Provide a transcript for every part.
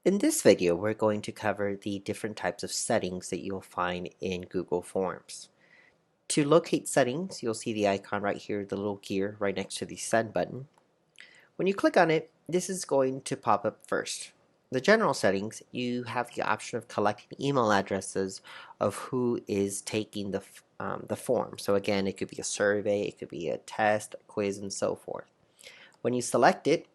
In this video, we're going to cover the different types of settings that you'll find in Google Forms. To locate settings, you'll see the icon right here, the little gear right next to the Send button. When you click on it, this is going to pop up first. The general settings, you have the option of collecting email addresses of who is taking the form. So again, it could be a survey, it could be a test, a quiz, and so forth. When you select it,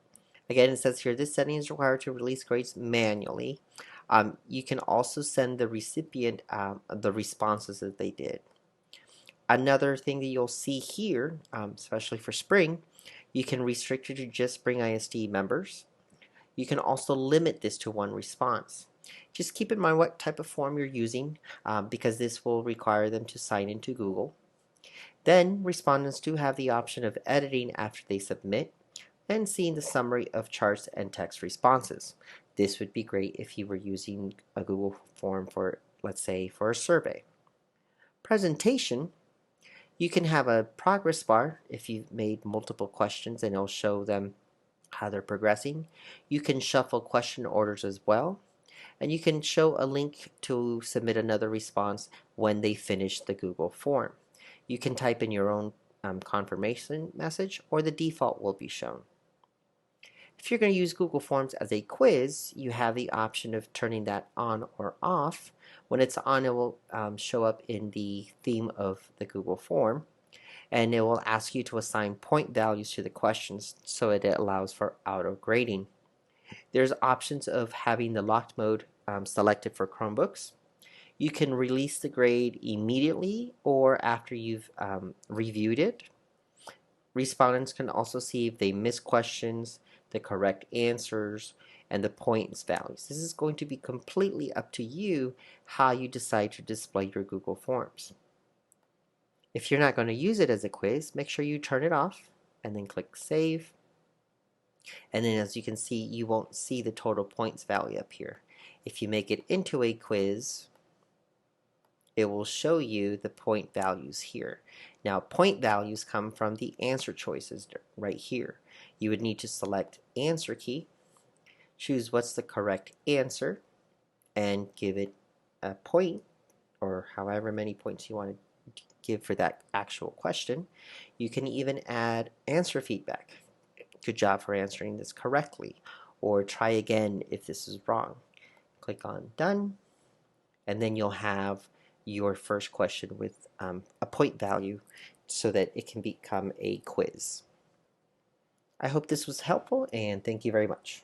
again, it says here, this setting is required to release grades manually. You can also send the recipient the responses that they did. Another thing that you'll see here, especially for Spring, you can restrict it to just Spring ISD members. You can also limit this to one response. Just keep in mind what type of form you're using because this will require them to sign into Google. Then respondents do have the option of editing after they submit and seeing the summary of charts and text responses. This would be great if you were using a Google form for, let's say, for a survey. Presentation, you can have a progress bar if you've made multiple questions and it'll show them how they're progressing. You can shuffle question orders as well, and you can show a link to submit another response when they finish the Google form. You can type in your own confirmation message, or the default will be shown. If you're going to use Google Forms as a quiz, you have the option of turning that on or off. When it's on, it will show up in the theme of the Google form, and it will ask you to assign point values to the questions so it allows for auto grading. There's options of having the locked mode selected for Chromebooks. You can release the grade immediately or after you've reviewed it. Respondents can also see if they missed questions, the correct answers, and the points values. This is going to be completely up to you how you decide to display your Google Forms. If you're not going to use it as a quiz, make sure you turn it off and then click Save. And then as you can see, you won't see the total points value up here. If you make it into a quiz, it will show you the point values here. Now, point values come from the answer choices right here. You would need to select answer key, choose what's the correct answer, and give it a point, or however many points you want to give for that actual question. You can even add answer feedback. Good job for answering this correctly, or try again if this is wrong. Click on Done, and then you'll have your first question with a point value so that it can become a quiz. I hope this was helpful, and thank you very much.